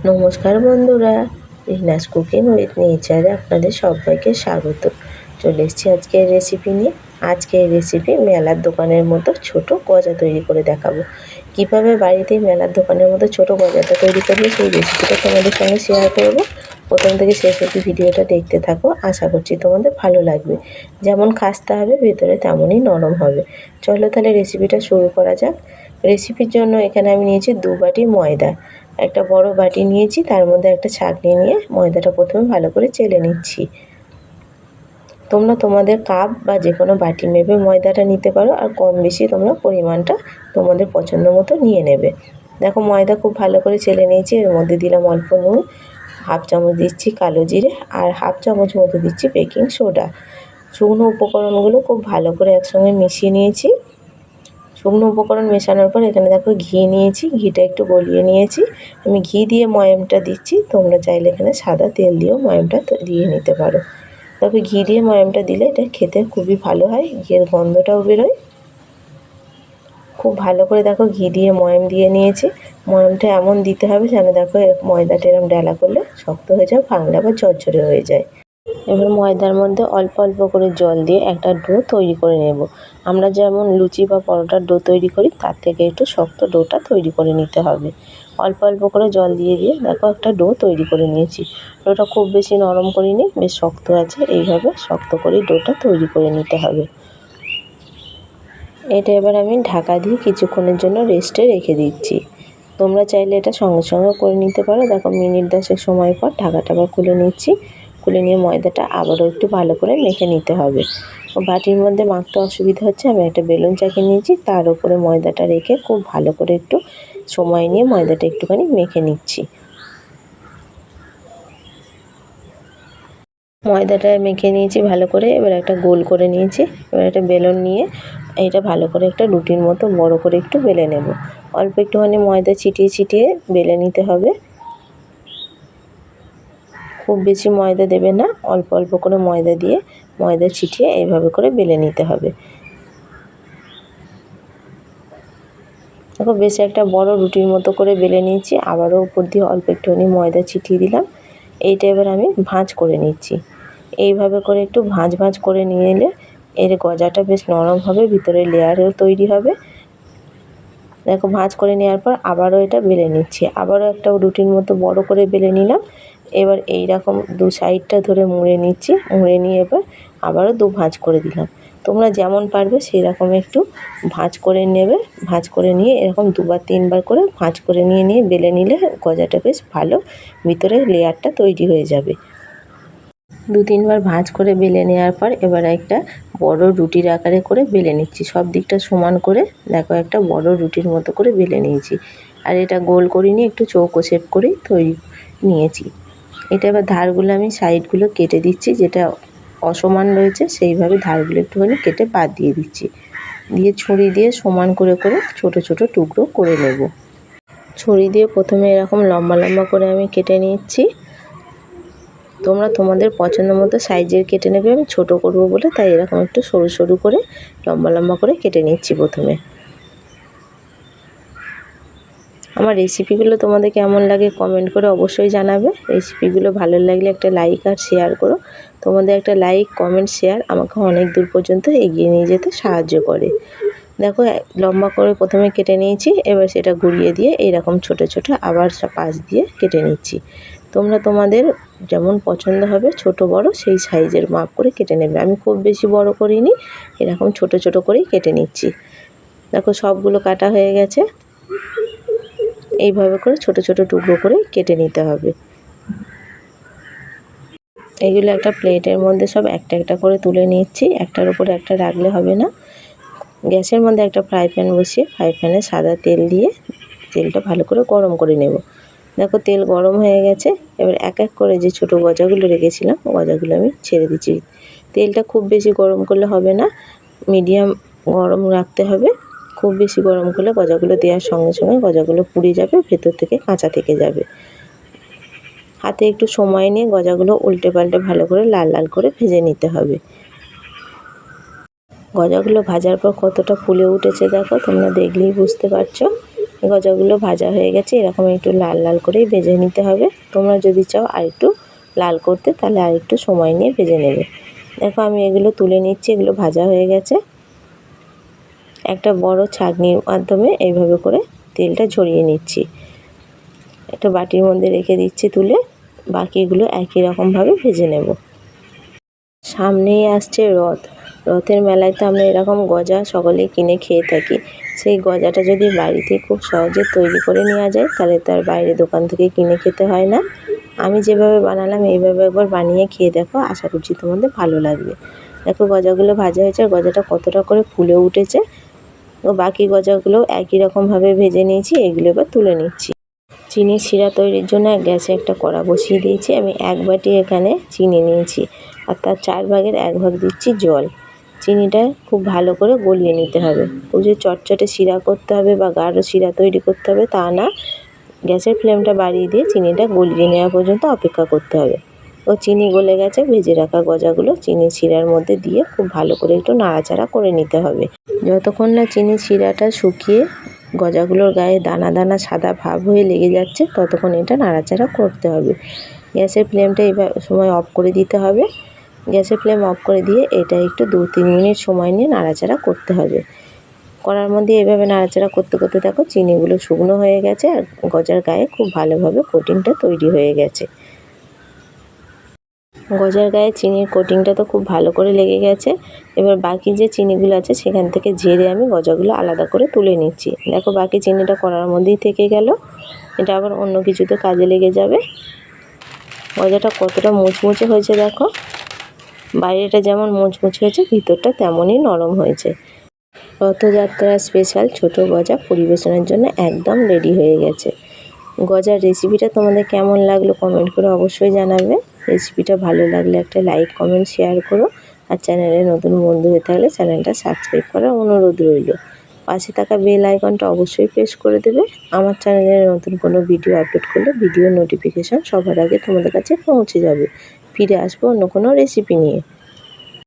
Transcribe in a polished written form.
নমস্কার বন্ধুরা, Rina's cooking with নেচারে আপনাদের সবাইকে স্বাগত। চলে এসেছি আজকের রেসিপি নিয়ে। আজকের রেসিপি মেলার দোকানের মতো ছোট গজা তৈরি করে দেখাবো। কিভাবে বাড়িতেই মেলার দোকানের মতো ছোট গজাটা তৈরি করবে সেই রেসিপিটা তোমাদের সঙ্গে শেয়ার করব। প্রথম থেকে শেষ অবধি ভিডিওটা দেখতে থাকো, আশা করছি তোমাদের ভালো লাগবে। যেমন খাস্তা হবে ভেতরে তেমনই নরম হবে। চলো তাহলে রেসিপিটা শুরু করা যাক। রেসিপির জন্য এখানে আমি নিয়েছি 2 বাটি ময়দা। একটা বড় বাটি নিয়েছি, তার মধ্যে একটা ছাঁকনি নিয়ে ময়দাটা প্রথমে ভালো করে চেলে নিচ্ছি। তোমরা তোমাদের কাপ বা যে কোনো বাটি মেপে ময়দাটা নিতে পারো, আর কম বেশি তোমরা পরিমাণটা তোমাদের পছন্দ মতো নিয়ে নেবে। দেখো ময়দা খুব ভালো করে চেলে নিয়েছি। এর মধ্যে দিলাম অল্প নুন, হাফ চামচ দিচ্ছি কালো জিরে, আর হাফ চামচ মতো দিচ্ছি বেকিং সোডা। শুকনো উপকরণগুলো খুব ভালো করে একসঙ্গে মিশিয়ে নিয়েছি। শুকনো উপকরণ মেশানোর পর এখানে দেখো ঘি নিয়েছি, ঘিটা একটু গলিয়ে নিয়েছি। আমি ঘি দিয়ে ময়ামটা দিচ্ছি, তোমরা চাইলে এখানে সাদা তেল দিয়েও ময়ামটা দিয়ে নিতে পারো। তবে ঘি দিয়ে ময়ামটা দিলে এটা খেতে খুবই ভালো হয়, ঘিয়ের গন্ধটাও বেরোয়। খুব ভালো করে দেখো ঘি দিয়ে ময়াম দিয়ে নিয়েছি। ময়ামটা এমন দিতে হবে যেন দেখো ময়দাটা এরকম ডালা করলে শক্ত হয়ে যায়, ভাঙলে আবার ঝরঝরে হয়ে যায়। এবার ময়দার মধ্যে অল্প অল্প করে জল দিয়ে একটা ডো তৈরি করে নেব। আমরা যেমন লুচি বা পরোটার ডো তৈরি করি তার থেকে একটু শক্ত ডোটা তৈরি করে নিতে হবে। অল্প অল্প করে জল দিয়ে দিয়ে দেখো একটা ডো তৈরি করে নিয়েছি। ডোটা খুব বেশি নরম করিনি, বেশ শক্ত আছে। এইভাবে শক্ত করে ডোটা তৈরি করে নিতে হবে। এটা এবার আমি ঢাকা দিয়ে কিছুক্ষণের জন্য রেস্টে রেখে দিচ্ছি। তোমরা চাইলে এটা সঙ্গে সঙ্গে করে নিতে পারো। দেখো মিনিট 10 সময় পর ঢাকাটা আবার খুলে নিচ্ছি। খুলে নিয়ে ময়দাটা আবারও একটু ভালো করে মেখে নিতে হবে। বাটির মধ্যে মাখতে অসুবিধা হচ্ছে, আমি একটা বেলুন চাকিয়ে নিয়েছি, তার উপরে ময়দাটা রেখে খুব ভালো করে একটু সময় নিয়ে ময়দাটা একটুখানি মেখে নিচ্ছি। ময়দাটা মেখে নিয়েছি ভালো করে। এবার একটা গোল করে নিয়েছি। এবার একটা বেলুন নিয়ে এটা ভালো করে একটা রুটির মতো বড় করে একটু বেলে নেব। অল্প একটুখানি ময়দা ছিটিয়ে ছিটিয়ে বেলে নিতে হবে। খুব বেশি ময়দা দেবে না, অল্প অল্প করে ময়দা দিয়ে ময়দা ছিটিয়ে এইভাবে করে বেলে নিতে হবে। দেখো বেশ একটা বড় রুটির মতো করে বেলে নিয়েছি। আবারও উপর দিয়ে অল্প একটুখানি ময়দা ছিটিয়ে দিলাম। এইটা এবার আমি ভাঁজ করে নিচ্ছি। এইভাবে করে একটু ভাঁজ ভাঁজ করে নিয়ে এলে এর গজাটা বেশ নরম হবে, ভিতরে লেয়ারও তৈরি হবে। দেখো ভাঁজ করে নেওয়ার পর আবারও এটা বেলে নিচ্ছি। আবারও একটা রুটির মতো বড় করে বেলে নিলাম। এবার এইরকম দু সাইডটা ধরে মুড়ে নিচ্ছি। মুড়ে নিয়ে এবার আবারও দু ভাঁজ করে দিলাম। তোমরা যেমন পারবে সেই রকম একটু ভাঁজ করে নেবে। ভাঁজ করে নিয়ে এরকম 2 বার 3 বার করে ভাঁজ করে নিয়ে বেলে নিলে গজাটা বেশ ভালো ভিতরে লেয়ারটা তৈরি হয়ে যাবে। 2-3 বার ভাঁজ করে বেলে নেওয়ার পর এবার একটা বড় রুটির আকারে করে বেলে নিচ্ছি। সব দিকটা সমান করে দেখো একটা বড় রুটির মতো করে বেলে নিয়েছি। আর এটা গোল করিনি, একটু চৌকো শেপ করেই তৈরি নিয়েছি। এটা এবার ধারগুলো আমি সাইডগুলো কেটে দিচ্ছি, যেটা অসমান রয়েছে সেইভাবে ধারগুলো একটুখানি কেটে বাদ দিয়ে দিচ্ছি। দিয়ে ছুরি দিয়ে সমান করে করে ছোট ছোট টুকরো করে নেব। ছুরি দিয়ে প্রথমে এরকম লম্বা লম্বা করে আমি কেটে নিচ্ছি। তোমরা তোমাদের পছন্দ মতো সাইজের কেটে নেবে। আমি ছোট করব বলে তাই এরকম একটু সরু সরু করে লম্বা লম্বা করে কেটে নিচ্ছি প্রথমে। আমার রেসিপিগুলো তোমাদের কেমন লাগে কমেন্ট করে অবশ্যই জানাবে। রেসিপিগুলো ভালো লাগলে একটা লাইক আর শেয়ার করো। তোমাদের একটা লাইক কমেন্ট শেয়ার আমাকে অনেক দূর পর্যন্ত এগিয়ে নিয়ে যেতে সাহায্য করে। দেখো লম্বা করে প্রথমে কেটে নিয়েছি। এবার সেটা ঘুরিয়ে দিয়ে এইরকম ছোট ছোট আবার পাশ দিয়ে কেটে নিচ্ছি। তোমরা তোমাদের যেমন পছন্দ হবে ছোট বড় সেই সাইজের মাপ করে কেটে নেবে। আমি খুব বেশি বড় করিনি, এরকম ছোট ছোট করেই কেটে নিচ্ছি। দেখো সবগুলো কাটা হয়ে গেছে। এইভাবে করে ছোট ছোট টুকরো করে কেটে নিতে হবে। এগুলো একটা প্লেটের মধ্যে সব একটা একটা করে তুলে নিচ্ছি। একটার উপরে একটা রাখলে হবে না। গ্যাসের মধ্যে একটা ফ্রাই প্যান বসিয়ে ফ্রাই প্যানে সাদা তেল দিয়ে তেলটা ভালো করে গরম করে নেব। দেখো তেল গরম হয়ে গেছে। এবার এক এক করে যে ছোটো গজাগুলো রেখেছিলাম গজাগুলো আমি ছেড়ে দিচ্ছি। তেলটা খুব বেশি গরম করলে হবে না, মিডিয়াম গরম রাখতে হবে। খুব বেশি গরম করলে গজাগুলো দেওয়ার সঙ্গে সঙ্গে গজাগুলো পুড়ে যাবে, ভেতর থেকে কাঁচা থেকে যাবে। হাতে একটু সময় নিয়ে গজাগুলো উল্টে পাল্টে ভালো করে লাল লাল করে ভেজে নিতে হবে। গজাগুলো ভাজার পর কতটা ফুলে উঠেছে দেখো, তোমরা দেখলেই বুঝতে পারছো। গজাগুলো ভাজা হয়ে গেছে, এরকম একটু লাল লাল করেই ভেজে নিতে হবে। তোমরা যদি চাও আরেকটু লাল করতে তাহলে আরেকটু সময় নিয়ে ভেজে নেবে। দেখো আমি এগুলো তুলে নিচ্ছি, এগুলো ভাজা হয়ে গেছে। একটা বড় ছাঁকনির মাধ্যমে এইভাবে করে তেলটা ঝরিয়ে নিচ্ছি। একটা বাটির মধ্যে রেখে দিচ্ছি তুলে, বাকিগুলো একই রকমভাবে ভেজে নেব। সামনেই আসছে রথ। রথের মেলায় তো আমরা এরকম গজা সকলেই কিনে খেয়ে থাকি। সেই গজাটা যদি বাড়িতে খুব সহজে তৈরি করে নেওয়া যায় তাহলে তার বাইরে দোকান থেকে কিনে খেতে হয় না। আমি যেভাবে বানালাম এইভাবে একবার বানিয়ে খেয়ে দেখো, আশা করছি তোমাদের ভালো লাগবে। দেখো গজাগুলো ভাজা হয়েছে, আর গজাটা কতটা করে ফুলে উঠেছে। ও বাকি গজাগুলো একই রকমভাবে ভেজে নিয়েছি, এগুলো এবার তুলে নিচ্ছি। চিনির শিরা তৈরির জন্য গ্যাসে একটা কড়া বসিয়ে দিয়েছি। আমি 1 বাটি এখানে চিনি নিয়েছি, আর তার 4 ভাগের 1 ভাগ দিচ্ছি জল। চিনিটা খুব ভালো করে গলিয়ে নিতে হবে। খুব যে চটচটে শিরা করতে হবে বা গাঢ় শিরা তৈরি করতে হবে তা না। গ্যাসের ফ্লেমটা বাড়িয়ে দিয়ে চিনিটা গলিয়ে নেওয়া পর্যন্ত অপেক্ষা করতে হবে। ও চিনি গলে গেছে, ভেজে রাখা গজাগুলো চিনির শিরার মধ্যে দিয়ে খুব ভালো করে একটু নাড়াচাড়া করে নিতে হবে। যতক্ষণ না চিনির শিরাটা শুকিয়ে গজাগুলোর গায়ে দানা দানা সাদা ভাব হয়ে লেগে যাচ্ছে ততক্ষণ এটা নাড়াচাড়া করতে হবে। গ্যাসের ফ্লেমটা এবার সময় অফ করে দিতে হবে। গ্যাসের ফ্লেম অফ করে দিয়ে এটা একটু 2-3 মিনিট সময় নিয়ে নাড়াচাড়া করতে হবে। কড়ার মধ্যে এভাবে নাড়াচাড়া করতে করতে দেখো চিনিগুলো শুকনো হয়ে গেছে, আর গজার গায়ে খুব ভালোভাবে কোটিংটা তৈরি হয়ে গেছে। গজার গায়ে চিনির কোটিংটা তো খুব ভালো করে লেগে গেছে। এবার বাকি যে চিনিগুলো আছে সেখান থেকে ঝেড়ে আমি গজাগুলো আলাদা করে তুলে নিচ্ছি। দেখো বাকি চিনিটা কড়ার মধ্যেই থেকে গেল, এটা আবার অন্য কিছুতে কাজে লেগে যাবে। গজাটা কতটা মুচমুচে হয়েছে দেখো, বাইরেটা যেমন মুচমুচে হয়েছে ভিতরটা তেমনই নরম হয়েছে। রথযাত্রার স্পেশাল ছোট গজা পরিবেশনের জন্য একদম রেডি হয়ে গেছে। গজার রেসিপিটা তোমাদের কেমন লাগলো কমেন্ট করে অবশ্যই জানাবে। রেসিপিটা ভালো লাগলে একটা লাইক কমেন্ট শেয়ার করো, আর চ্যানেলে নতুন বন্ধু হয়ে থাকলে চ্যানেলটা সাবস্ক্রাইব করার অনুরোধ রইল। পাশে থাকা বেল আইকনটা অবশ্যই প্রেস করে দেবে। আমার চ্যানেলে নতুন কোনো ভিডিও আপলোড করলে ভিডিও নোটিফিকেশান সবার আগে তোমাদের কাছে পৌঁছে যাবে। ফিরে আসবো অন্য কোনো রেসিপি নিয়ে।